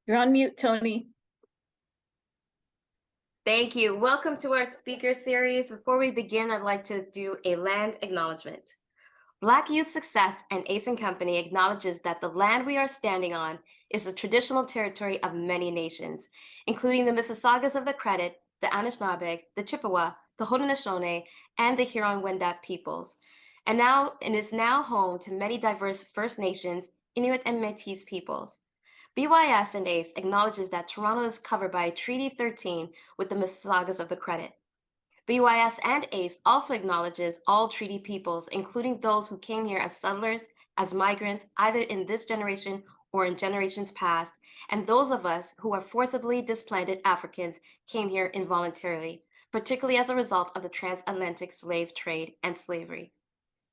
You're on mute, Tony. Thank you. Welcome to our speaker series. Before we begin, I'd like to do a land acknowledgement. Black Youth Success and Ace & Company acknowledges that the land we are standing on is the traditional territory of many nations, including the Mississaugas of the Credit, the Anishinaabe, the Chippewa, the Haudenosaunee, and the Huron-Wendat peoples, and is now home to many diverse First Nations, Inuit, and Métis peoples. BYS and ACE acknowledges that Toronto is covered by Treaty 13 with the Mississaugas of the Credit. BYS and ACE also acknowledges all treaty peoples, including those who came here as settlers, as migrants, either in this generation or in generations past, and those of us who are forcibly displaced Africans came here involuntarily, particularly as a result of the transatlantic slave trade and slavery.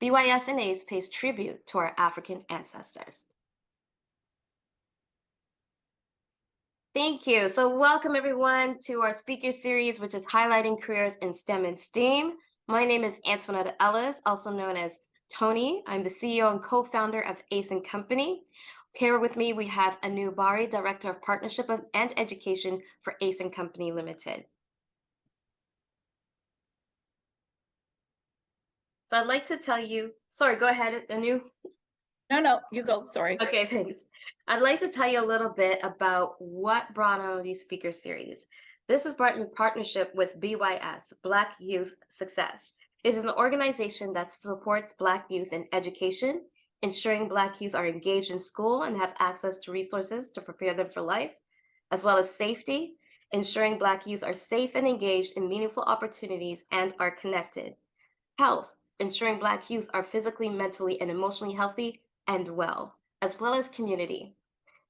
BYS and ACE pays tribute to our African ancestors. Thank you. So welcome everyone to our speaker series, which is highlighting careers in STEM and STEAM. My name is Antoinette Ellis, also known as Tony. I'm the CEO and co-founder of Ace & Company. Here with me, we have Anu Bari, Director of Partnership and Education for Ace & Company Limited. So I'd like to tell you, sorry, go ahead, Anu. No, you go, sorry. Okay, thanks. I'd like to tell you a little bit about what brought on these speaker series. This is brought in partnership with BYS, Black Youth Success. It is an organization that supports Black youth in education, ensuring Black youth are engaged in school and have access to resources to prepare them for life, as well as safety, ensuring Black youth are safe and engaged in meaningful opportunities and are connected. Health, ensuring Black youth are physically, mentally, and emotionally healthy and well as community.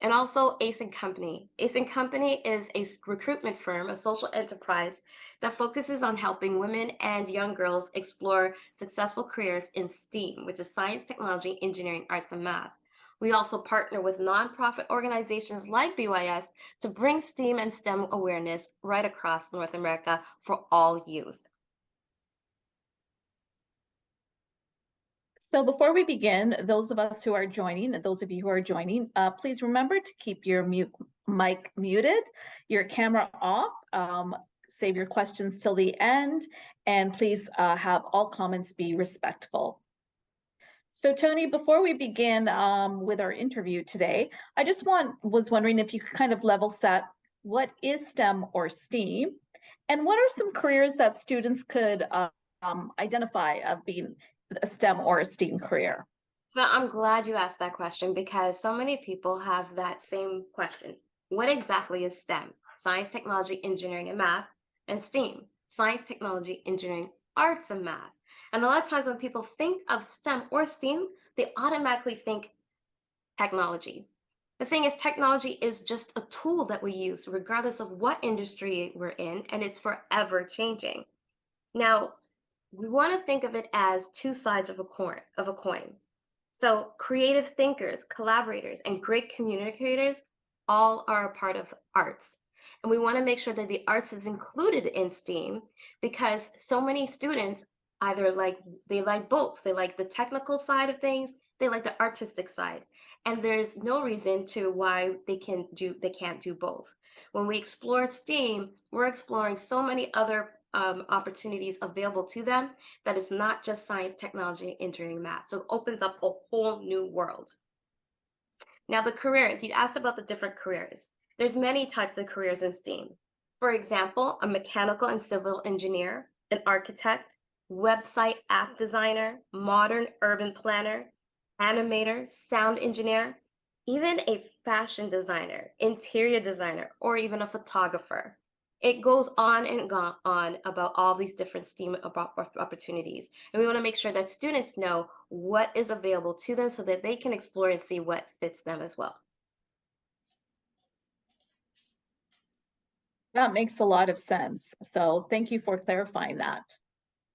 And also Ace & Company. Ace & Company is a recruitment firm, a social enterprise that focuses on helping women and young girls explore successful careers in STEAM, which is science, technology, engineering, arts, and math. We also partner with nonprofit organizations like BYS to bring STEAM and STEM awareness right across North America for all youth. So before we begin, those of you who are joining, please remember to keep your mic muted, your camera off, save your questions till the end, and please have all comments be respectful. So Tony, before we begin with our interview today, I just was wondering if you could kind of level set what is STEM or STEAM, and what are some careers that students could identify of being a STEM or a STEAM career? So I'm glad you asked that question because so many people have that same question. What exactly is STEM? Science, technology, engineering, and math, and STEAM, science, technology, engineering, arts, and math. And a lot of times when people think of STEM or STEAM, they automatically think technology. The thing is, technology is just a tool that we use regardless of what industry we're in, and it's forever changing. Now, we want to think of it as two sides of a coin. So creative thinkers, collaborators, and great communicators all are a part of arts. And we want to make sure that the arts is included in STEAM because so many students either they like both. They like the technical side of things, they like the artistic side. And there's no reason to why they can't do both. When we explore STEAM, we're exploring so many other opportunities available to them that is not just science, technology, engineering, math. So it opens up a whole new world. Now the careers, you asked about the different careers. There's many types of careers in STEAM. For example, a mechanical and civil engineer, an architect, website app designer, modern urban planner, animator, sound engineer, even a fashion designer, interior designer, or even a photographer. It goes on and on about all these different STEAM opportunities. And we want to make sure that students know what is available to them so that they can explore and see what fits them as well. That makes a lot of sense. So thank you for clarifying that.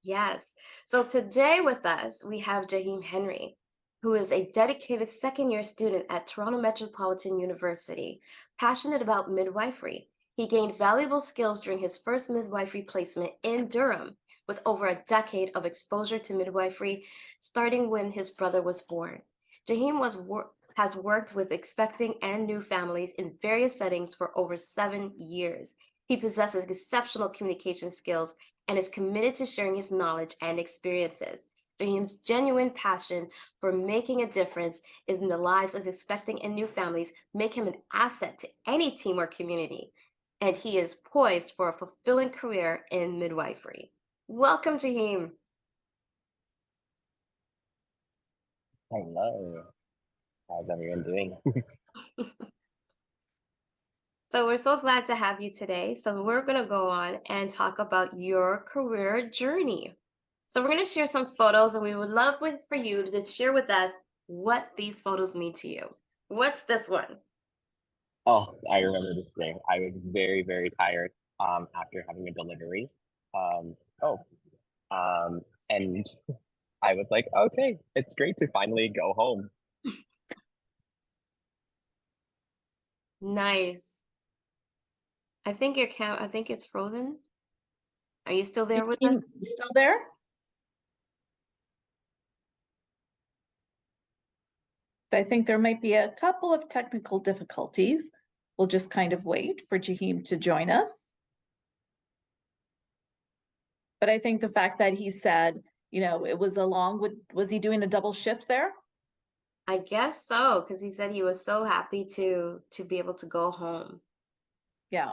Yes. So today with us, we have Jahiem Henry, who is a dedicated second-year student at Toronto Metropolitan University, passionate about midwifery. He gained valuable skills during his first midwifery placement in Durham, with over a decade of exposure to midwifery, starting when his brother was born. Jahiem has worked with expecting and new families in various settings for over 7 years. He possesses exceptional communication skills and is committed to sharing his knowledge and experiences. Jahiem's genuine passion for making a difference in the lives of expecting and new families make him an asset to any team or community, and he is poised for a fulfilling career in midwifery. Welcome, Jahiem. Hello. How's everyone doing? So we're so glad to have you today. So we're going to go on and talk about your career journey. So we're going to share some photos, and we would love for you to share with us what these photos mean to you. What's this one? Oh, I remember this day. I was very, very tired after having a delivery. Um, oh, and I was like, okay, it's great to finally go home. Nice. I think I think it's frozen. Are you still there with us? You still there? I think there might be a couple of technical difficulties. We'll just kind of wait for Jahiem to join us. But I think the fact that he said, it was was he doing a double shift there? I guess so, because he said he was so happy to be able to go home. Yeah.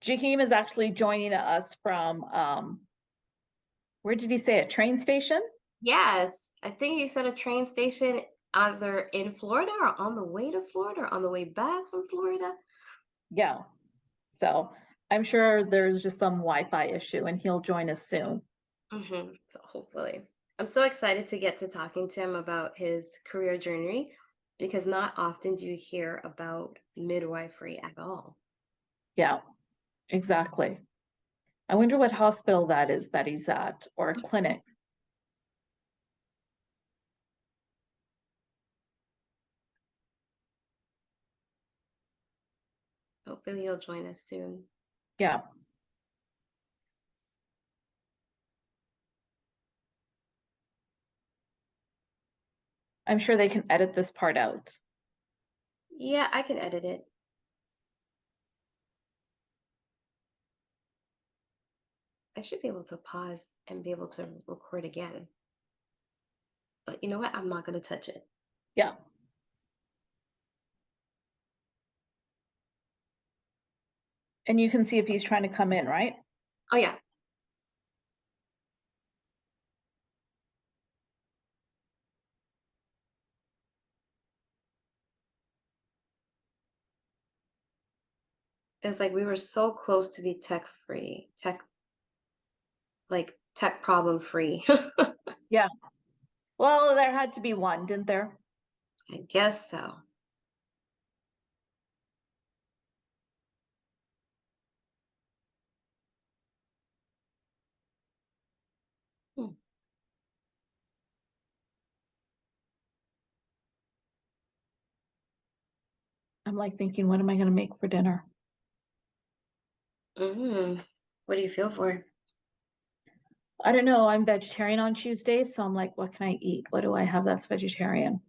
Jahiem is actually joining us from, where did he say it? Train station? Yes, I think he said a train station either in Florida or on the way to Florida or on the way back from Florida. Yeah. So I'm sure there's just some Wi-Fi issue and he'll join us soon. So hopefully. I'm so excited to get to talking to him about his career journey, because not often do you hear about midwifery at all. Yeah, exactly. I wonder what hospital that is that he's at, or a clinic. Hopefully he'll join us soon. Yeah. I'm sure they can edit this part out. Yeah, I can edit it. I should be able to pause and be able to record again. But you know what? I'm not going to touch it. Yeah. And you can see if he's trying to come in, right? Oh, yeah. It's like we were so close to be tech problem free. Yeah. Well, there had to be one, didn't there? I guess so. I'm like thinking, what am I going to make for dinner? What do you feel for? I don't know. I'm vegetarian on Tuesdays, so I'm like, what can I eat? What do I have that's vegetarian?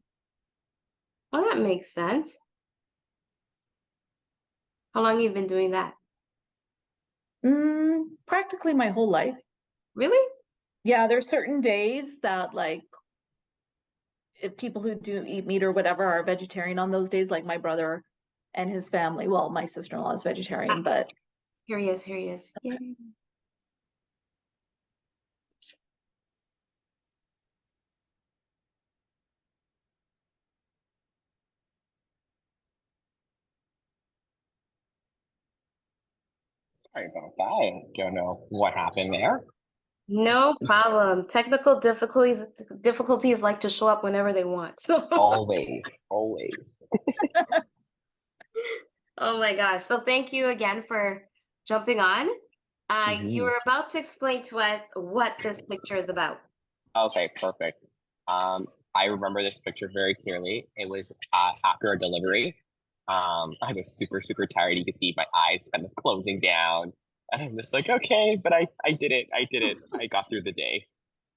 Well, that makes sense. How long have you been doing that? Practically my whole life. Really? Yeah, there's certain days that like if people who do eat meat or whatever are vegetarian on those days, like my brother and his family. Well, my sister-in-law is vegetarian, but Here he is. Here he is. Yeah. Sorry about that. I don't know what happened there. No problem. Technical difficulties like to show up whenever they want. Always, always. Oh my gosh. So thank you again for jumping on. You were about to explain to us what this picture is about. Okay, perfect. I remember this picture very clearly. It was after a delivery. I was super, super tired. You could see my eyes kind of closing down. And I'm just like, okay, but I did it. I did it. I got through the day.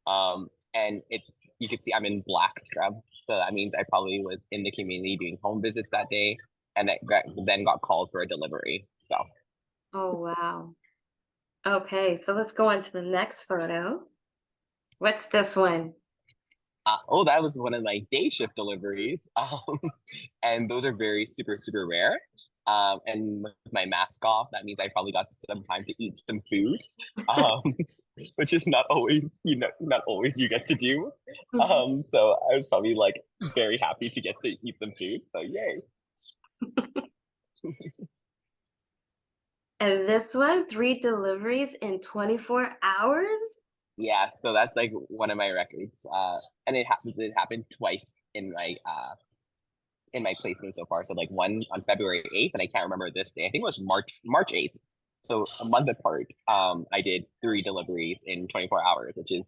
And it's, you can see I'm in black scrubs. So that means I probably was in the community doing home visits that day, and then got called for a delivery. So, Oh, wow. Okay, so let's go on to the next photo. What's this one? oh, that was one of my day shift deliveries. And those are very super, super rare. And with my mask off, that means I probably got some time to eat some food, um, which is not always, not always you get to do. So I was probably like very happy to get to eat some food. So yay. And this one, 3 deliveries in 24 hours? Yeah, so that's like one of my records. And it happened twice in my placement so far. So like one on February 8th, and I can't remember this day. I think it was March 8th. So a month apart. I did 3 deliveries in 24 hours, which is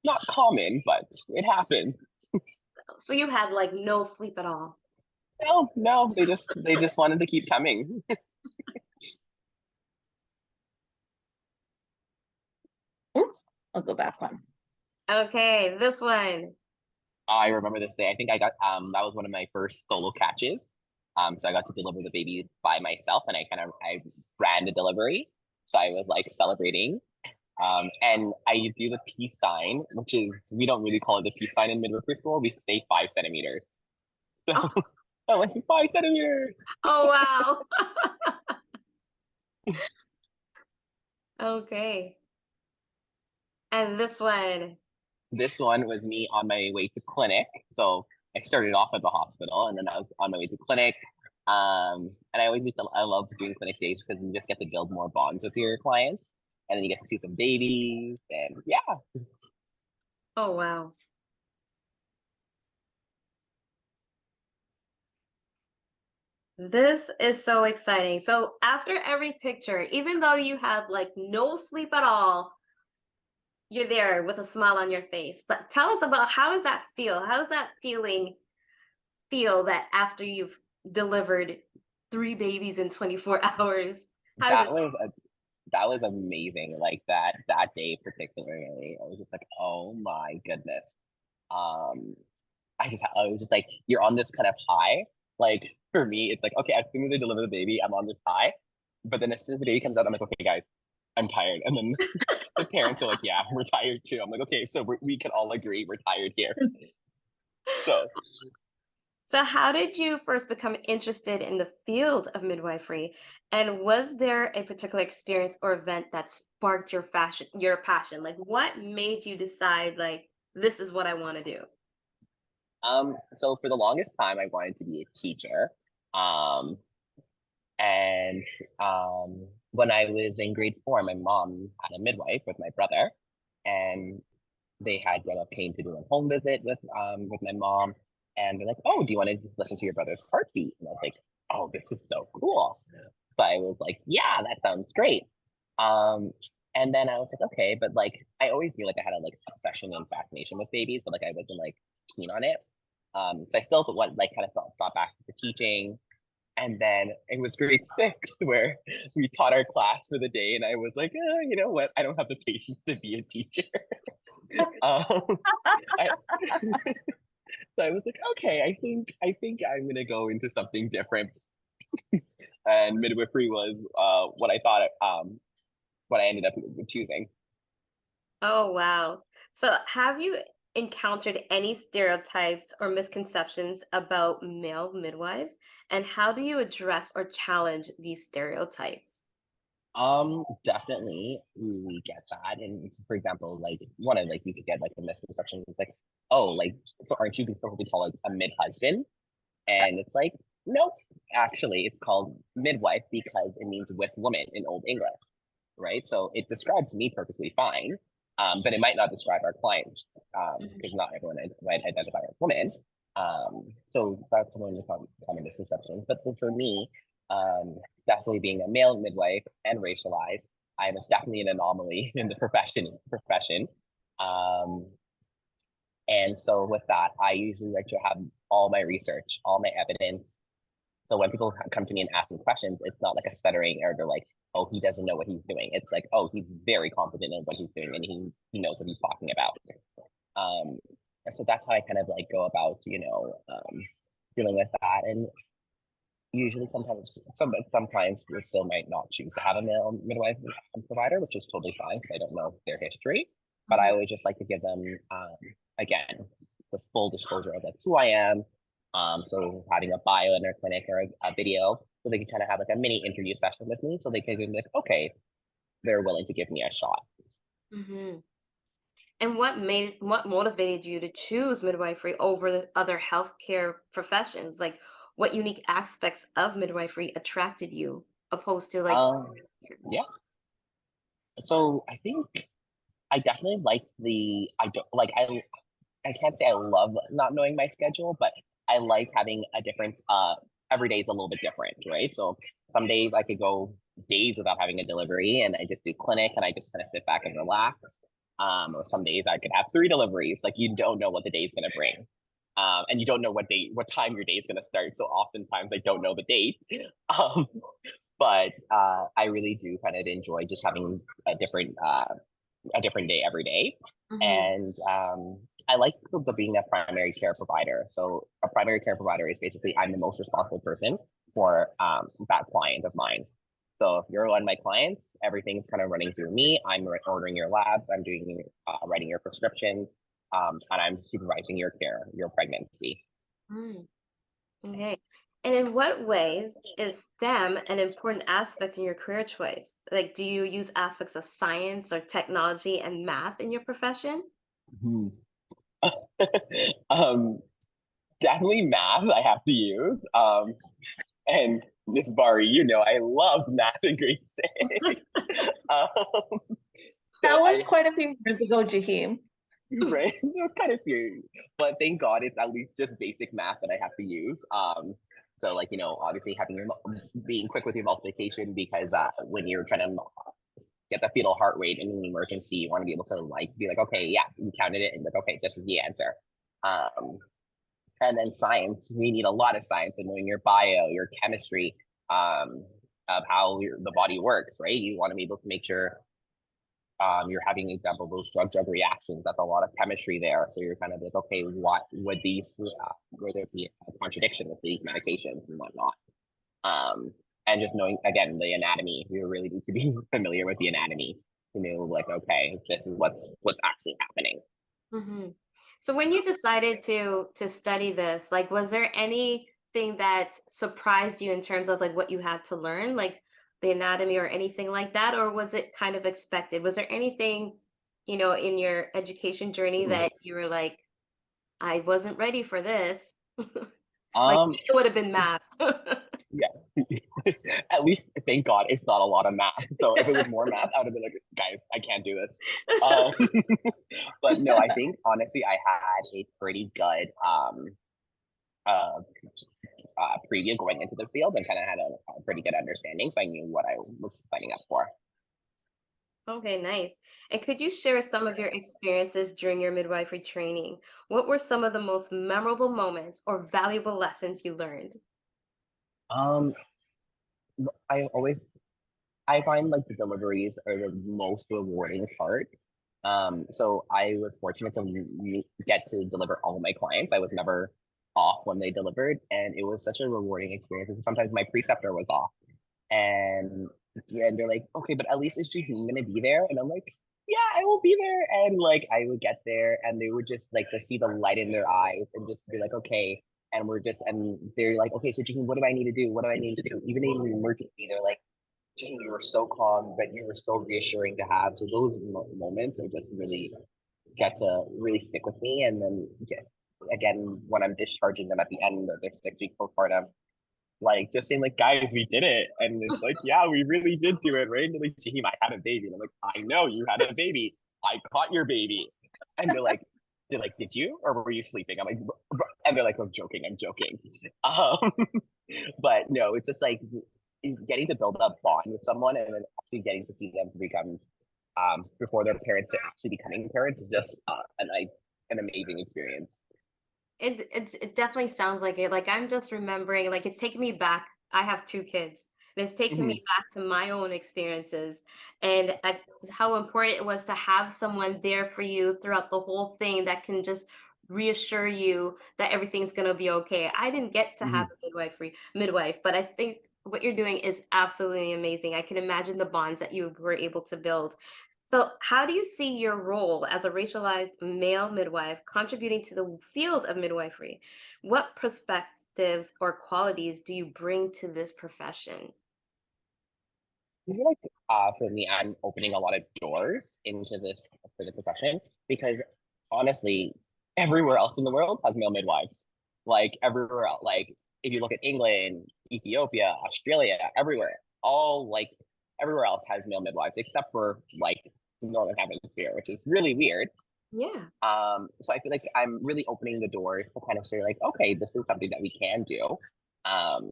not common, but it happened. So you had like no sleep at all. No, no, they just wanted to keep coming. Oops, I'll go back one. Okay, this one. I remember this day. I think I got that was one of my first solo catches. So I got to deliver the baby by myself, and I ran the delivery. So I was like celebrating. And I do the peace sign, which is, we don't really call it the peace sign in midwifery school. We say 5 centimeters. So Oh, I'm like 5 centimeters. oh wow. Okay. And this one. This one was me on my way to clinic. So I started off at the hospital, and then I was on my way to clinic. And I love doing clinic days because you just get to build more bonds with your clients, and then you get to see some babies, and yeah. Oh wow. This is so exciting. So after every picture, even though you had like no sleep at all, you're there with a smile on your face. But tell us about, how does that feel? How does that feeling feel that after you've delivered 3 babies in 24 hours? How does That it? was that was amazing. Like that day particularly, I was just like, oh my goodness. Um, I was just like, you're on this kind of high. Like for me, it's like, okay, as soon as I deliver the baby, I'm on this high. But then as soon as the baby comes out, I'm like, okay, guys, I'm tired. And then the parents are like, yeah, we're tired too. I'm like, okay, so we can all agree we're tired here. So So how did you first become interested in the field of midwifery? And was there a particular experience or event that sparked your passion? Like what made you decide like this is what I want to do? so for the longest time, I wanted to be a teacher. Um, and when I was in grade 4, my mom had a midwife with my brother, and they had came to do a home visit with my mom, and they're like, "Oh, do you want to listen to your brother's heartbeat?" And I was like, "Oh, this is so cool!" So I was like, "Yeah, that sounds great." Um, and then I was like, "Okay," but like I always knew like I had a like obsession and fascination with babies, but like I wasn't like keen on it. So I still like kind of thought back to teaching, and then it was grade 6 where we taught our class for the day, and I was like, you know what? I don't have the patience to be a teacher. um, I, so I was like, okay, I think I'm gonna go into something different. And midwifery was what I thought what I ended up choosing. Oh, wow. So have you encountered any stereotypes or misconceptions about male midwives? And how do you address or challenge these stereotypes? Definitely we get that. And for example, like one of like you could get like a misconception, it's like, oh, like, so aren't you supposed to be called like a mid husband? And it's like, nope, actually it's called midwife because it means with woman in Old English, right? So it describes me perfectly fine, but it might not describe our clients, because not everyone might identify as women. So that's one of the common misconceptions. But for me, um, definitely being a male midwife and racialized, I'm definitely an anomaly in the profession. Um, and so with that, I usually like to have all my research, all my evidence, So when people come to me and ask me questions, it's not like a stuttering or they're like, oh, he doesn't know what he's doing. It's like, oh, he's very confident in what he's doing and he knows what he's talking about. Um, and so that's how I kind of like go about, dealing with that. And usually sometimes you still might not choose to have a male midwife provider, which is totally fine because I don't know their history. But I always just like to give them, again, the full disclosure of like who I am. So having a bio in their clinic or a video, so they can kind of have like a mini interview session with me, so they can be like, okay, they're willing to give me a shot. Mm-hmm. And what motivated you to choose midwifery over the other healthcare professions? Like, what unique aspects of midwifery attracted you, opposed to like? Yeah. So I think I definitely like I don't like I can't say I love not knowing my schedule, but I like having a different every day is a little bit different, right? So some days I could go days without having a delivery and I just do clinic and I just kind of sit back and relax. Or some days I could have 3 deliveries. Like you don't know what the day's gonna bring. And you don't know what time your day is gonna start. So oftentimes I don't know the date. Um, but I really do kind of enjoy just having a different day every day. Mhm. And I like the being a primary care provider. So a primary care provider is basically I'm the most responsible person for that client of mine. So if you're one of my clients, everything's kind of running through me. I'm ordering your labs, I'm doing writing your prescriptions, and I'm supervising your care, your pregnancy. Mm, okay. And in what ways is STEM an important aspect in your career choice? Like, do you use aspects of science or technology and math in your profession? Mhm. um, Definitely math I have to use. And Miss Bari, I love math in grade 6. Um, That so was I quite a few years ago, Jahiem. right, it's kind of few, but thank God it's at least just basic math that I have to use. So like obviously having being quick with your multiplication because when you're trying to get the fetal heart rate in an emergency, you want to be able to like be like, okay, yeah, you counted it, and like, okay, this is the answer. Um, and then science, we need a lot of science and knowing your bio, your chemistry, um, of how the body works, right? You want to be able to make sure you're having example those drug reactions. That's a lot of chemistry there. So you're kind of like, okay, what would would there be a contradiction with these medications and whatnot? And just knowing again the anatomy, you really need to be familiar with the anatomy to know like, okay, this is what's actually happening. Hmm. So when you decided to study this, like, was there anything that surprised you in terms of like what you had to learn, like the anatomy or anything like that, or was it kind of expected? Was there anything, in your education journey Mhm. that you were like, I wasn't ready for this? Like Um, it would have been math. yeah. At least thank God it's not a lot of math. So if it was more math, I would have been like, guys, I can't do this. Um, but no, I think honestly, I had a pretty good uh, preview going into the field and kind of had a pretty good understanding, so I knew what I was signing up for. Okay, nice. And could you share some of your experiences during your midwifery training? What were some of the most memorable moments or valuable lessons you learned? Um, I always I find like the deliveries are the most rewarding part. So I was fortunate to get to deliver all of my clients. I was never off when they delivered, and it was such a rewarding experience. And sometimes my preceptor was off, and they're like, okay, but at least is Jahiem gonna be there? And I'm like, yeah, I will be there. And like I would get there, and they would just like to see the light in their eyes, and just be like, okay. And they're like, okay, so Jahiem, what do I need to do? What do I need to do? Even in an emergency, they're like, Jane, you were so calm, but you were so reassuring to have. So those moments are just really get to really stick with me. And then again, when I'm discharging them at the end of their 6 week postpartum, like just saying like, guys, we did it. And it's like, yeah, we really did do it, right? And they're like, Jahiem, I had a baby. And I'm like, I know you had a baby. I caught your baby. And they're like, did you? Or were you sleeping? I'm like, and they're like, I'm joking, I'm joking. Um, but no, it's just like getting to build up bond with someone and then actually getting to see them become before their parents to actually becoming parents is just an amazing experience. It definitely sounds like it. Like I'm just remembering, like it's taking me back. I have two kids. And it's taking Mhm, me back to my own experiences and how important it was to have someone there for you throughout the whole thing that can just reassure you that everything's gonna be okay. I didn't get to have mhm. a midwife, but I think what you're doing is absolutely amazing. I can imagine the bonds that you were able to build. So, how do you see your role as a racialized male midwife contributing to the field of midwifery? What perspectives or qualities do you bring to this profession? I feel like for me, I'm opening a lot of doors into this for this profession because honestly, everywhere else in the world has male midwives. Like everywhere else, like if you look at England, Ethiopia, Australia, everywhere, all like everywhere else has male midwives except for like the Northern Hemisphere, which is really weird. Yeah. So I feel like I'm really opening the doors to kind of say like, okay, this is something that we can do. Um,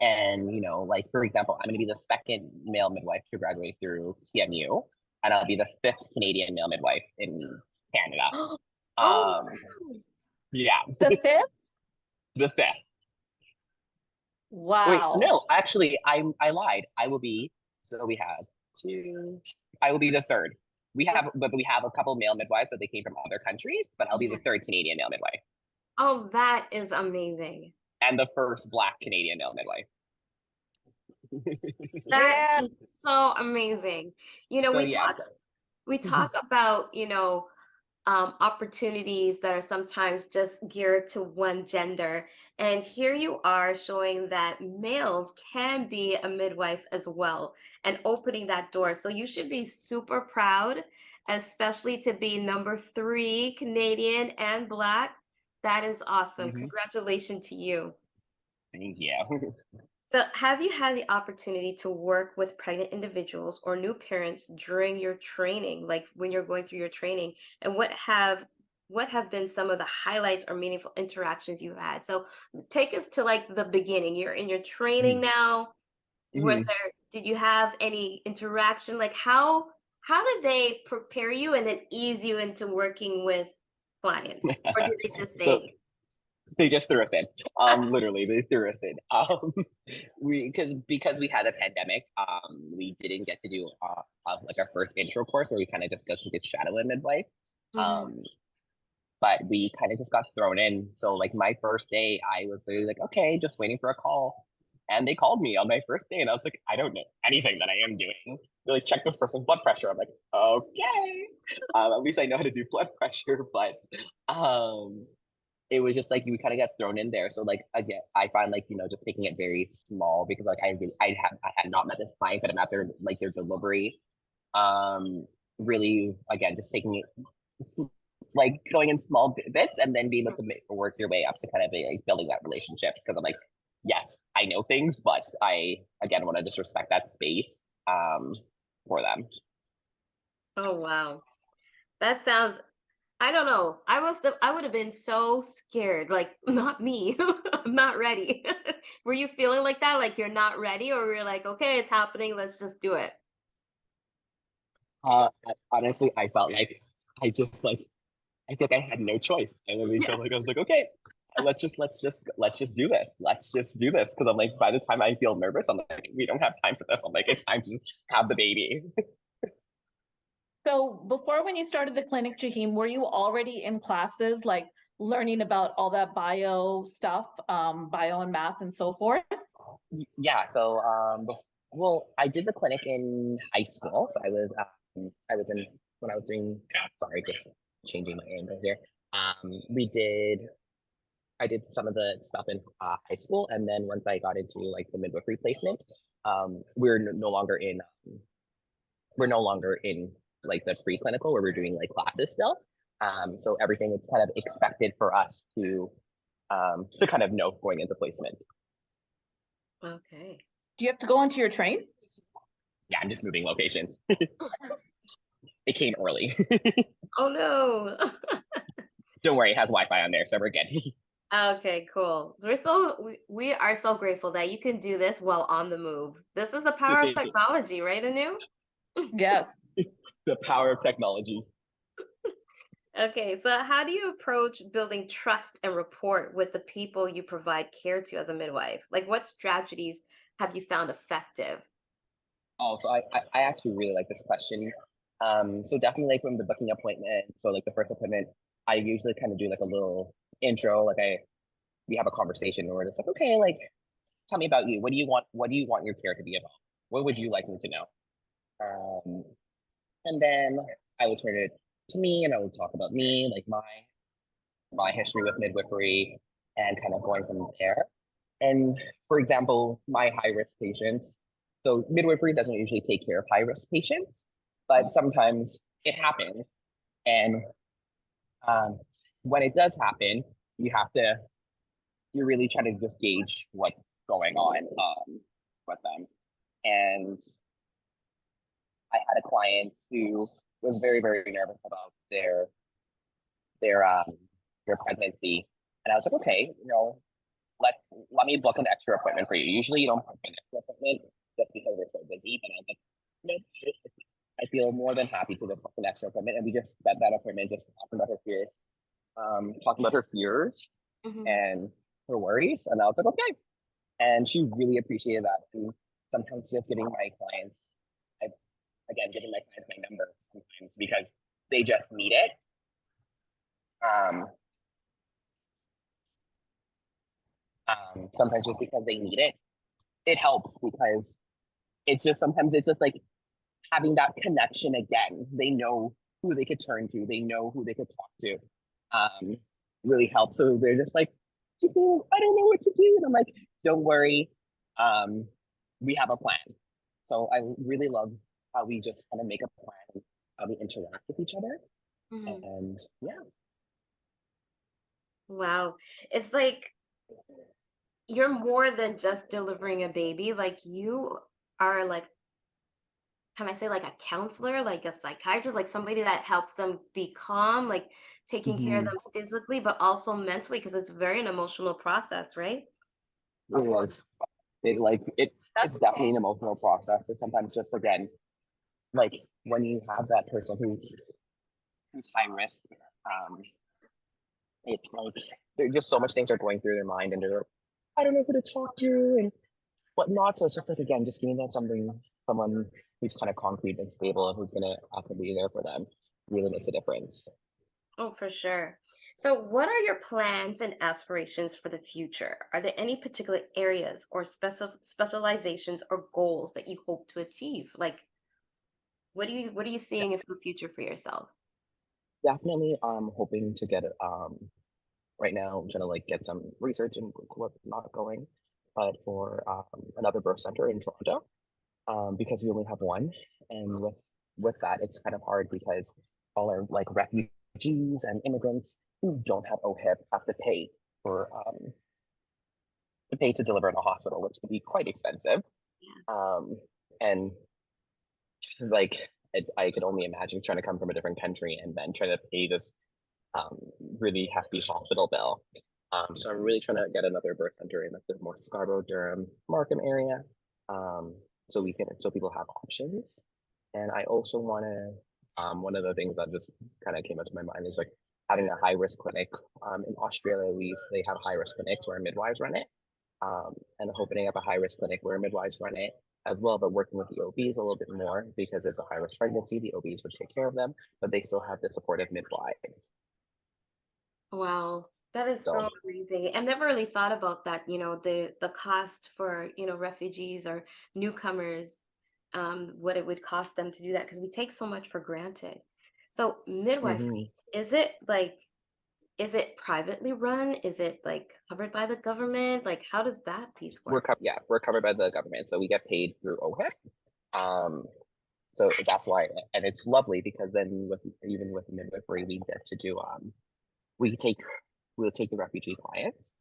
and like for example, I'm going to be the second male midwife to graduate through TMU, and I'll be the fifth Canadian male midwife in Canada. Oh, Um, yeah, The fifth? the fifth. Wait, Wow. no, actually, I lied. I will be. So we have two. I will be the third. But we have a couple male midwives, but they came from other countries. But I'll be the yes. third Canadian male midwife Oh, that is amazing. and the first Black Canadian male midwife. That Yeah. is so amazing. You know, So yes. we talk about, opportunities that are sometimes just geared to one gender. And here you are showing that males can be a midwife as well and opening that door. So you should be super proud, especially to be number three Canadian and Black. That is awesome. Mhm. Congratulations to you. Thank you. So, have you had the opportunity to work with pregnant individuals or new parents during your training, like when you're going through your training? And what have been some of the highlights or meaningful interactions you had? So, take us to like the beginning. You're in your training now. Mhm. Did you have any interaction? Like how did they prepare you and then ease you into working with clients? Or did they just So say, they just threw us in. Literally, they threw us in. We because we had a pandemic, we didn't get to do like our first intro course where we kind of just got to get shadow in midwife. Mhm. Um, but we kind of just got thrown in. So like my first day, I was literally like, okay, just waiting for a call. And they called me on my first day, and I was like, I don't know anything that I am doing. They're like, check this person's blood pressure. I'm like, okay. At least I know how to do blood pressure, but um, it was just like you kind of get thrown in there. So like again, I find like just taking it very small because like I had not met this client, but I'm at their like their delivery. Um, Really again just taking it like going in small bits and then being able to work your way up to kind of like building that relationship because I'm like, yes, I know things, but I again want to just respect that space for them. Oh wow. That sounds I don't know. I would have been so scared. Like, not me. I'm not ready. Were you feeling like that? Like you're not ready, or you're like, okay, it's happening, let's just do it. Honestly, I felt like I just like I feel like I had no choice. I literally felt Yes. like I was like, okay, let's just do this. Let's just do this. Because I'm like, by the time I feel nervous, I'm like, we don't have time for this. I'm like, it's time to have the baby. So before when you started the clinic, Jahiem, were you already in classes like learning about all that bio stuff, bio and math and so forth? Yeah. So well, I did the clinic in high school. So I was in when I was doing. Sorry, just changing my angle here. We did. I did some of the stuff in high school, and then once I got into like the midwifery placement, we're no longer in we're no longer in like the preclinical where we're doing like classes still. So everything is kind of expected for us to kind of know going into placement. Okay. Do you have to go into your train? Yeah, I'm just moving locations. It came early. Oh no. Don't worry, it has Wi-Fi on there, so we're good. Okay, cool. So we are so grateful that you can do this while on the move. This is the power of technology, right, Anu? Yes. The power of technology. Okay, so how do you approach building trust and rapport with the people you provide care to as a midwife? Like, what strategies have you found effective? Oh, so I actually really like this question. So definitely like from the booking appointment, so like the first appointment, I usually kind of do like a little intro, like we have a conversation where it's like, okay, like tell me about you. What do you want? What do you want your care to be about? What would you like me to know? Um, and then I would turn it to me and I would talk about me, like my history with midwifery and kind of going from there. And for example, my high risk patients, so midwifery doesn't usually take care of high risk patients, but sometimes it happens. And um, when it does happen, you have to, you really try to just gauge what's going on with them. And I had a client who was very, very nervous about their um their pregnancy. And I was like, okay, let let me book an extra appointment for you. Usually you don't book an extra appointment just because we're so busy, but I was like, no, I feel more than happy to just book an extra appointment. And we just spent that appointment just talking about her fears Mhm. and her worries. And I was like, okay. And she really appreciated that. And sometimes just giving my clients, I, again, giving my clients my number sometimes because they just need it. Um, Sometimes just because they need it, it helps because it's just sometimes it's just like having that connection again. They know who they could turn to. They know who they could talk to. Um, really helps. So they're just like, I don't know what to do. And I'm like, don't worry. Um, we have a plan. So I really love how we just kind of make a plan, how we interact with each other. Mhm. And yeah. Wow. It's like you're more than just delivering a baby. Like you are like, can I say like a counselor, like a psychiatrist, like somebody that helps them be calm, like taking care of Mhm. them physically, but also mentally, because it's very an emotional process, right? It was. It's definitely an emotional process. So sometimes just again, like when you have that person who's high risk, um, it's like there's just so much things are going through their mind and they're like, I don't know who to talk to and whatnot. So it's just like again, just giving them someone who's kind of concrete and stable and who's gonna actually be there for them really makes a difference. Oh, for sure. So, what are your plans and aspirations for the future? Are there any particular areas or specializations or goals that you hope to achieve? Like, what are you Yeah, seeing in the future for yourself? definitely hoping to get right now I'm trying to like get some research and what's not going, but for another birth center in Toronto, because we only have one, and with that it's kind of hard because all our like refugees and immigrants who don't have OHIP have for to pay to deliver in a hospital, which can be quite expensive. Yes. Um, and like I could only imagine trying to come from a different country and then trying to pay this um, really hefty hospital bill. So I'm really trying to get another birth center in like the more Scarborough, Durham, Markham area, so people have options. And I also want to one of the things that just kind of came up to my mind is like having a high risk clinic. In Australia, they have high risk clinics where midwives run it, and opening up a high risk clinic where midwives run it as well, but working with the OBs a little bit more because it's a high risk pregnancy. The OBs would take care of them, but they still have the supportive midwives. Wow, that is So so amazing. I've never really thought about that, the cost for, refugees or newcomers, what it would cost them to do that because we take so much for granted. So mhm. midwifery, is it privately run? Is it like covered by the government? Like how does that piece work? We're covered by the government, so we get paid through OHIP. Um, so that's why, and it's lovely because then with even with midwifery, we get to do we take we'll take the refugee clients,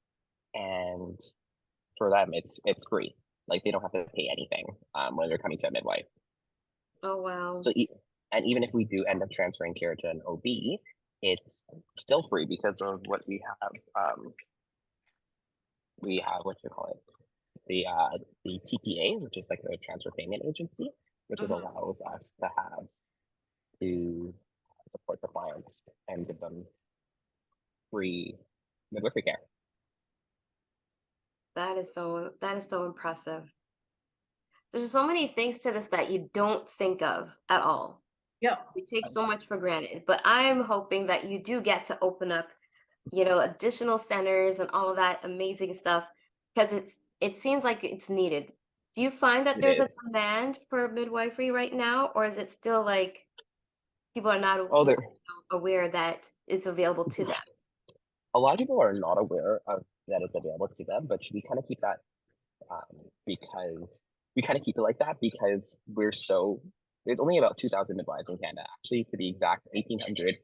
and for them it's free. Like they don't have to pay anything when they're coming to a midwife. Oh wow. So and even if we do end up transferring care to an OB, it's still free because of what we have what you call it the TPA, which is like a transfer payment agency, which is Mhm. allows us to have to support the clients and give them free midwifery care. That is so impressive. There's so many things to this that you don't think of at all. Yeah. We take so much for granted, but I'm hoping that you do get to open up, additional centers and all of that amazing stuff, because it seems like it's needed. Do you find that It there's a is. demand for midwifery right now, or is it still like people are not Oh, there. aware that it's available to them? A lot of people are not aware of that it's available to them, but we kind of keep that because we kind of keep it like that because there's only about 2,000 midwives in Canada. Actually, to be exact, 1,800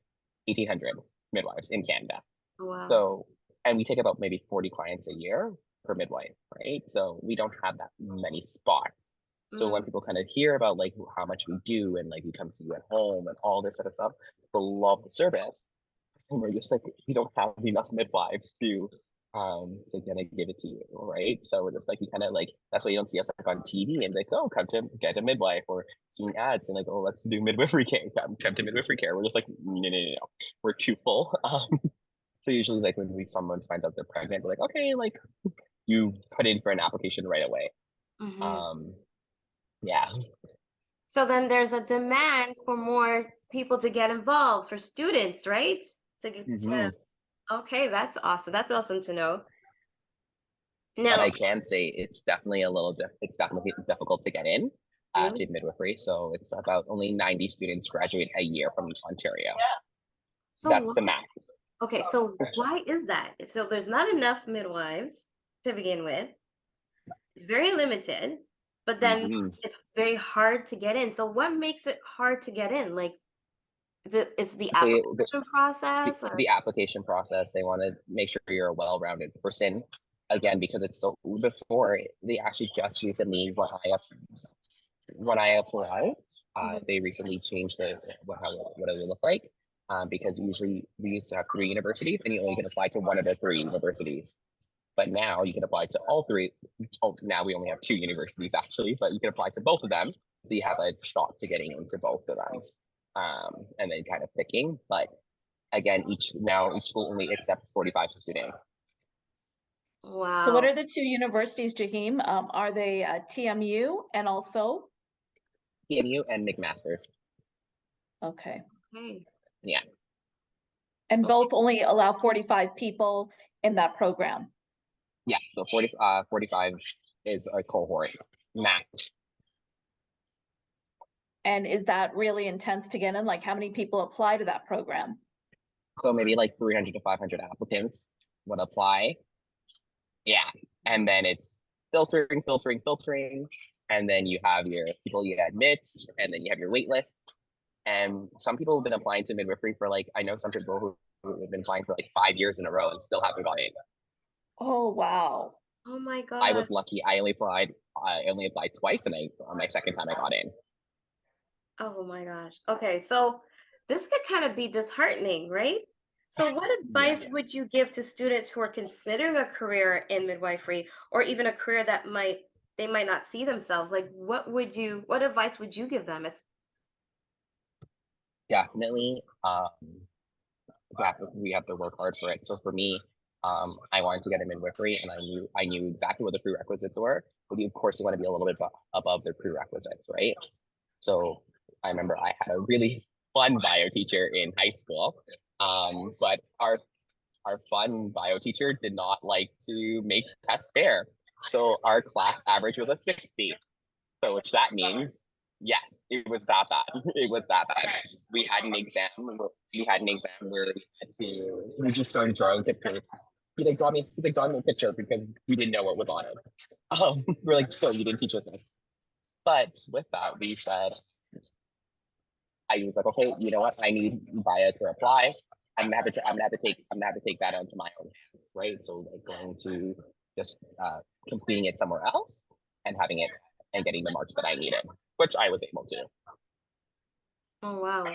midwives in Canada. Wow. So, and we take about maybe 40 clients a year per midwife, right? So we don't have that many spots. So when people kind of hear about like how much we do and like we come see you at home and all this sort of stuff, people love the service. And we're just like, we don't have enough midwives to kind of give it to you, right? So we're just like, we kind of like, that's why you don't see us like on TV and like, oh, come to get a midwife, or seeing ads and like, oh, let's do midwifery care, come to midwifery care. We're just like, no, we're too full. So usually like when someone finds out they're pregnant, we're like, okay, like you put in for an application right away. Yeah. So then there's a demand for more people to get involved, for students, right? Okay, that's awesome. That's awesome to know. But Now, I can say it's definitely it's definitely difficult to get in really? to midwifery. So it's about only 90 students graduate a year from East Ontario. So That's the math. Okay, so why is that? So there's not enough midwives to begin with. It's very limited, but then it's very hard to get in. So what makes it hard to get in? Like, it's the application process, or? The application process. They want to make sure you're a well-rounded person. Again, because it's so before they actually just recently when I applied, they recently changed what it would look like. Because usually we used to have 3 universities and you only can apply to one of the 3 universities. But now you can apply to all 3. Oh, now we only have 2 universities actually, but you can apply to both of them. So you have a shot to getting into both of them. And then kind of picking. But again, each school only accepts 45 students. Wow. So what are the 2 universities, Jahiem? Are they TMU and also? TMU and McMaster's. Okay. Yeah. And both only allow 45 people in that program? Yeah, so 45 is a cohort max. And is that really intense to get in? Like, how many people apply to that program? So maybe like 300 to 500 applicants would apply. Yeah, and then it's filtering, and then you have your people you admit, and then you have your wait list. And some people have been applying to midwifery for like, I know some people who have been applying for like 5 years in a row and still haven't got in. Oh, wow. Oh my God. I was lucky. I only applied twice, and on my second time I got in. Oh my gosh. Okay, so this could kind of be disheartening, right? So what advice would you give to students who are considering a career in midwifery, or even a career that they might not see themselves? Like, what advice would you give them? Definitely, we have to work hard for it. So for me, I wanted to get a midwifery, and I knew exactly what the prerequisites were. But of course, you want to be a little bit above the prerequisites, right? So I remember I had a really fun bio teacher in high school, but our fun bio teacher did not like to make tests fair. So our class average was a 60. So which that means, yes, it was that bad. It was that bad. We had an exam where we just started drawing pictures. He's like, draw me a picture because we didn't know what was on it. We're like, so you didn't teach us this. But with that, I was like, okay, you know what? I need bio to apply. I'm gonna have to take that onto my own hands, right? So like going to just completing it somewhere else and having it and getting the marks that I needed, which I was able to. Oh wow.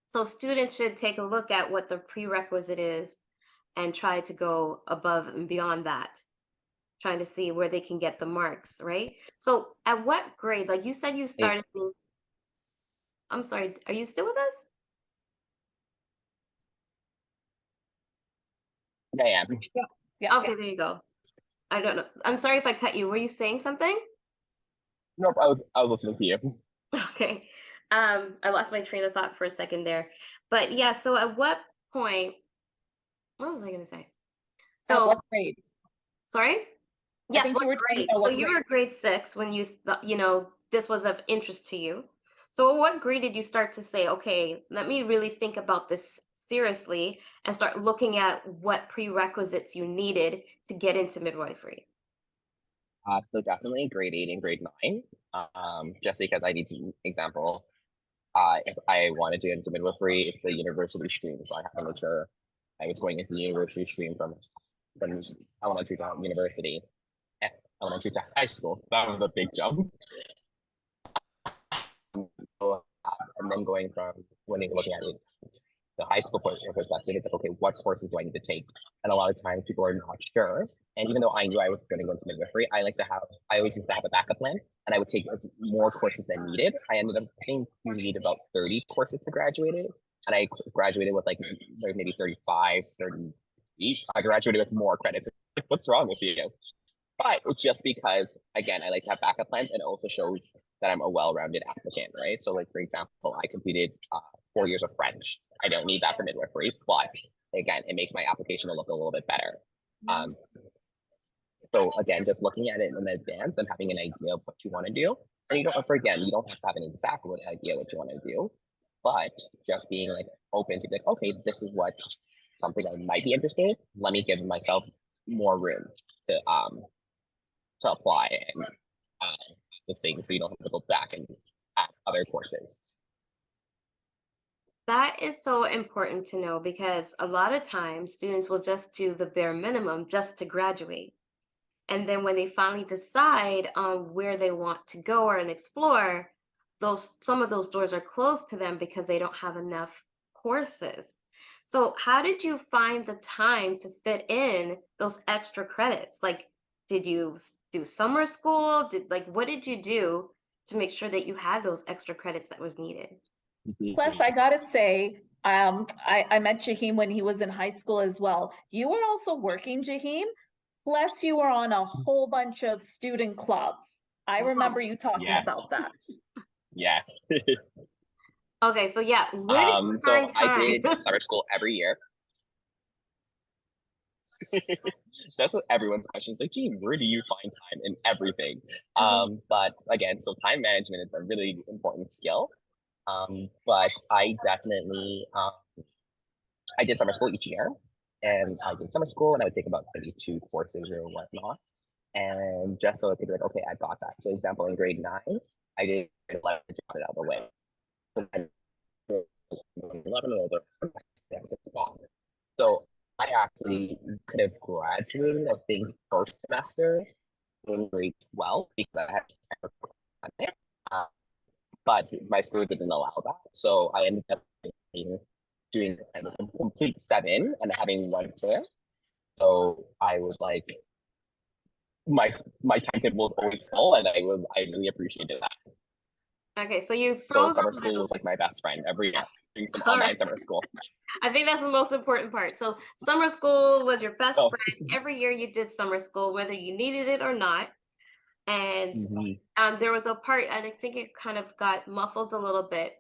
So students should take a look at what the prerequisite is and try to go above and beyond that, trying to see where they can get the marks, right? So at what grade, like you said you started, I'm sorry, are you still with us? I am. Yeah. Okay, there you go. I don't know. I'm sorry if I cut you. Were you saying something? Nope, I was listening to you. Okay. I lost my train of thought for a second there. But yeah, so at what point, what was I gonna say? At So what grade? sorry? I Yes, think what you were talking grade? about So what you grade. were grade 6 when you thought, this was of interest to you. So what grade did you start to say, okay, let me really think about this seriously and start looking at what prerequisites you needed to get into midwifery? So definitely grade 8 and grade 9. Just because I need to example, if I wanted to get into midwifery, it's the university stream, so I had to make sure I was going into the university stream from elementary to university, eh, elementary to high school. That was a big jump. So, and then going from when you're looking at it, the high school perspective, it's like, okay, what courses do I need to take? And a lot of times people are not sure. And even though I knew I was going to go into midwifery, I always used to have a backup plan, and I would take more courses than needed. I ended up, I think you need about 30 courses to graduate it. And I graduated with like maybe 35, 38. I graduated with more credits. What's wrong with you? But it's just because, again, I like to have backup plans, and it also shows that I'm a well-rounded applicant, right? So, like, for example, I completed 4 years of French. I don't need that for midwifery, but again, it makes my application look a little bit better. Um, so again, just looking at it in advance and having an idea of what you want to do. And you don't, again, you don't have to have an exact idea what you want to do, but just being like open to be like, okay, this is what something I might be interested in. Let me give myself more room to apply and the things so you don't have to go back and add other courses. That is so important to know because a lot of times students will just do the bare minimum just to graduate. And then when they finally decide on where they want to go or and explore, some of those doors are closed to them because they don't have enough courses. So how did you find the time to fit in those extra credits? Like, did you do summer school? What did you do to make sure that you had those extra credits that was needed? Plus, I gotta say, I met Jahiem when he was in high school as well. You were also working, Jahiem. Plus, you were on a whole bunch of student clubs. I remember you talking Yeah, about that. yeah. Okay, so yeah, where did you So find I time? did summer school every year. That's what everyone's question is like, gee, where do you find time in everything? But again, so time management is a really important skill. But I definitely I did summer school each year, and I did summer school, and I would take about maybe 2 courses or whatnot, and just so it could be like, okay, I got that. So, example, in grade 9, I did 11 to get it out of the way. So then 11 older, so I actually could have graduated, I think, first semester in grade 12 because I had there. But my school didn't allow that. So I ended up doing a complete 7 and having 1 spare. So I was like, my timetable was always full, and I really appreciated that. Okay, so you So froze summer a school little was like my best friend every bit. year, doing some All online right. summer school. I think that's the most important part. So summer school was your best Oh, friend. Every year you did summer school, whether you needed it or not. And mhm. there was a part, and I think it kind of got muffled a little bit,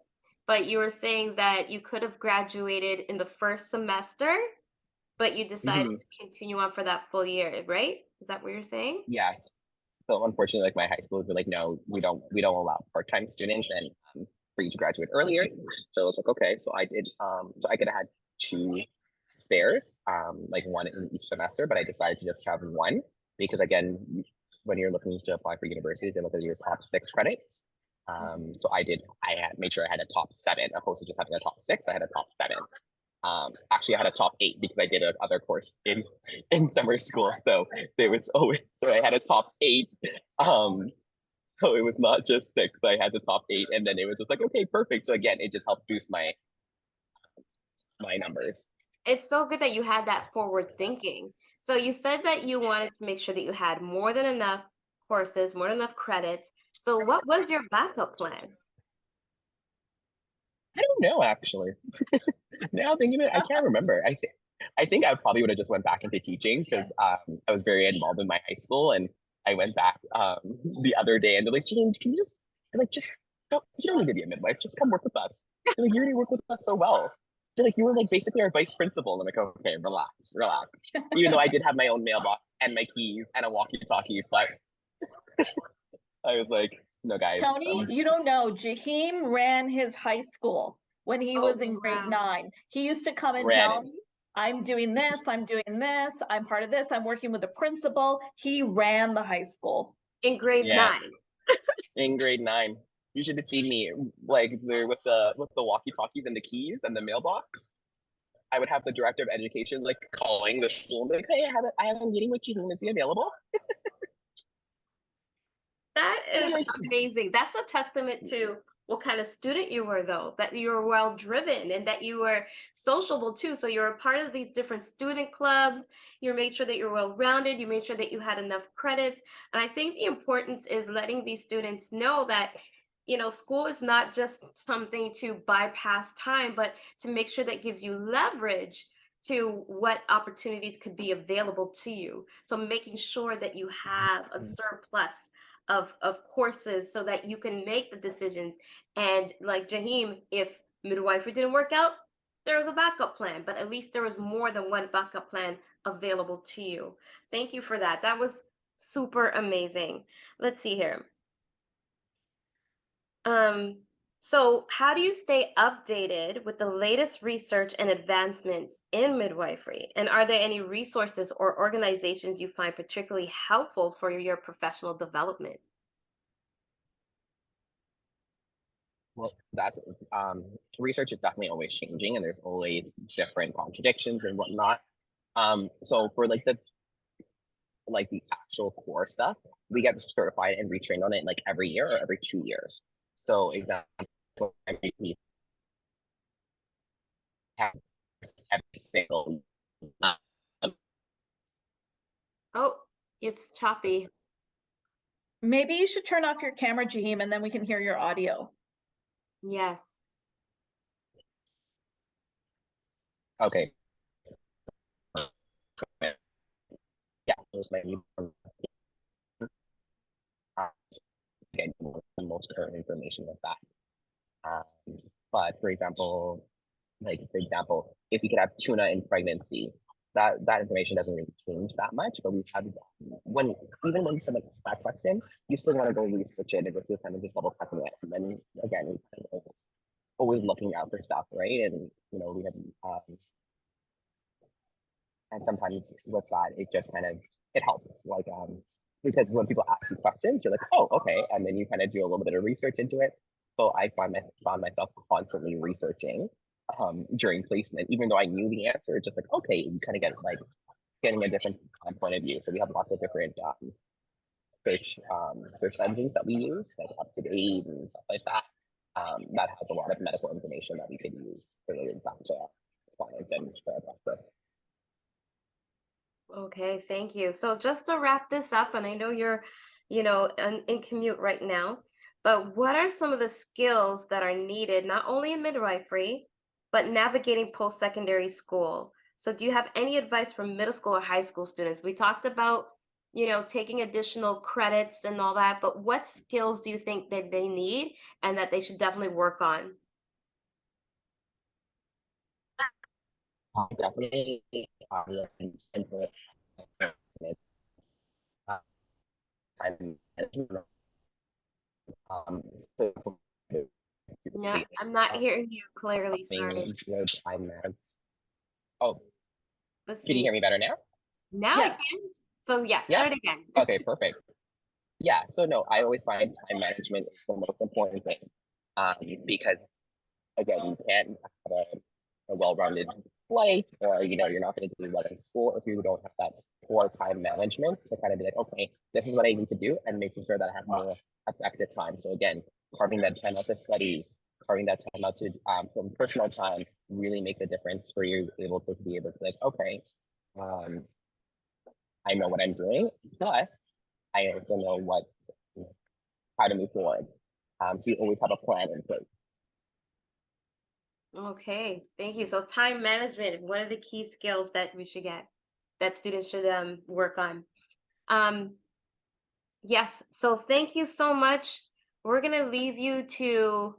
but you were saying that you could have graduated in the first semester, but you decided Mhm. to continue on for that full year, right? Is that what you're saying? Yeah. So unfortunately, like my high schools were like, no, we don't allow part-time students, and for you to graduate earlier. So it's like, okay, so I did so I could have had 2 spares, like 1 in each semester, but I decided to just have 1 because again, when you're looking to apply for universities, they look at your top 6 credits. So I had made sure I had a top 7 opposed to just having a top 6. I had a top 7. Actually, I had a top 8 because I did another course in summer school. So there was always so I had a top 8. Um, so it was not just 6. I had the top 8, and then it was just like, okay, perfect. So again, it just helped boost my numbers. It's so good that you had that forward thinking. So you said that you wanted to make sure that you had more than enough courses, more than enough credits. So what was your backup plan? I don't know actually. Now thinking of it, I can't remember. I think I probably would have just went back into teaching because I was very involved in my high school, and I went back the other day, and they're like, James, can you just they're like just don't you don't need to be a midwife, just come work with us. They're like, you already work with us so well. They're like, you were like basically our vice principal. And I'm like, okay, relax, relax. Even though I did have my own mailbox and my keys and a walkie-talkie, but I was like, no, guys. Tony, you don't know, Jahiem ran his high school when he was in grade wow. 9. He used to come and Ran tell it. me, I'm doing this, I'm doing this, I'm part of this, I'm working with the principal. He ran the high school. In grade Yeah, 9. in grade 9. You should have seen me like there with the walkie-talkies and the keys and the mailbox. I would have the director of education like calling the school and be like, hey, I have a meeting with you. Is he available? That And I'm is like, amazing. That's a testament to what kind of student you were, though, that you were well driven and that you were sociable too. So you're a part of these different student clubs. You made sure that you're well rounded. You made sure that you had enough credits. And I think the importance is letting these students know that, school is not just something to bypass time, but to make sure that gives you leverage to what opportunities could be available to you. So making sure that you have a surplus of courses so that you can make the decisions. And like Jahiem, if midwifery didn't work out, there was a backup plan, but at least there was more than one backup plan available to you. Thank you for that. That was super amazing. Let's see here. Um, so how do you stay updated with the latest research and advancements in midwifery? And are there any resources or organizations you find particularly helpful for your professional development? well, that's research is definitely always changing, and there's always different contradictions and whatnot. So for the actual core stuff, we get certified and retrained on it like every year or every 2 years. So example, we have every single Oh, it's choppy. Maybe you should turn off your camera, Jahiem, and then we can hear your audio. Yes. okay. Yeah, those might be get the most current information with that. But for example, if we could have tuna in pregnancy, that information doesn't really change that much. But we've had even when someone asks that question, you still want to go research it, and we're kind of just double checking it. And then again, we kind of always looking out for stuff, right? And we have and sometimes with that, it just kind of it helps, like because when people ask you questions, you're like, oh, okay, and then you kind of do a little bit of research into it. So I found myself constantly researching during placement, even though I knew the answer. Just like, okay, you kind of get like getting a different point of view. So we have lots of different search engines that we use, like UpToDate and stuff like that. That has a lot of medical information that we could use related back to clients and for our practice. Okay, thank you. So just to wrap this up, and I know you're, in commute right now, but what are some of the skills that are needed, not only in midwifery, but navigating post-secondary school? So do you have any advice for middle school or high school students? We talked about, taking additional credits and all that, but what skills do you think that they need and that they should definitely work on? Definitely, time management, so Yeah, I'm not hearing you clearly, sorry. time management. Oh, Let's can you see. hear me better now? Now I Yes. can. So yeah, Yes. start again. Okay, perfect. Yeah. So no, I always find time management is the most important thing, because again, you can't have a well-rounded life, or you're not going to do well in school if you don't have that core time management to kind of be like, okay, this is what I need to do, and making sure that I have more effective time. So again, carving that time out to study, carving that time out to some personal time, really make a difference for you able to be able to like, okay, um, I know what I'm doing, plus I also know how to move forward. So you always have a plan in place. Okay, thank you. So time management, one of the key skills that we should get, that students should work on. Um, yes, so thank you so much. We're gonna leave you to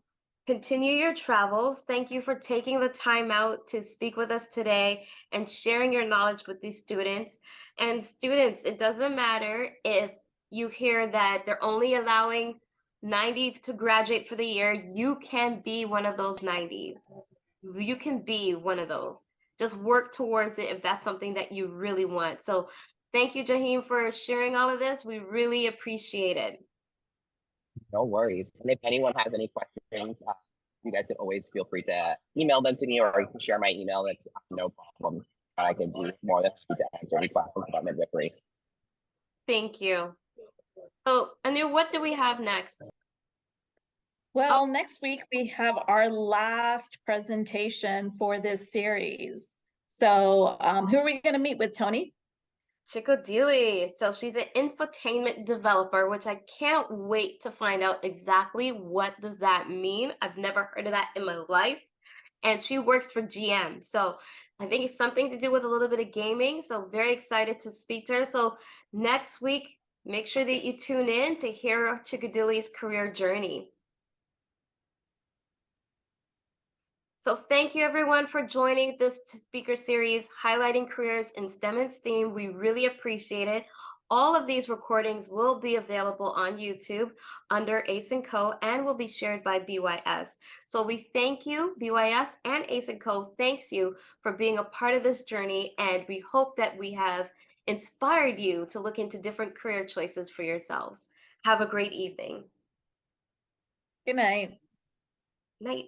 continue your travels. Thank you for taking the time out to speak with us today and sharing your knowledge with these students. And students, it doesn't matter if you hear that they're only allowing 90 to graduate for the year, you can be one of those 90. You can be one of those. Just work towards it if that's something that you really want. So thank you, Jahiem, for sharing all of this. We really appreciate it. No worries. And if anyone has any questions, you guys can always feel free to email them to me, or you can share my email. It's no problem. I can be more than happy to answer any questions about midwifery. Thank you. So, Anu, what do we have next? Well, next week we have our last presentation for this series. So who are we going to meet with, Tony? Chico Deely. So she's an infotainment developer, which I can't wait to find out exactly what does that mean. I've never heard of that in my life. And she works for GM. So I think it's something to do with a little bit of gaming. So very excited to speak to her. So next week, make sure that you tune in to hear Chickadilly's career journey. So thank you everyone for joining this speaker series, highlighting careers in STEM and STEAM. We really appreciate it. All of these recordings will be available on YouTube under Ace & Co. and will be shared by BYS. So we thank you, BYS and Ace & Co. Thanks you for being a part of this journey, and we hope that we have inspired you to look into different career choices for yourselves. Have a great evening. Good night. Night.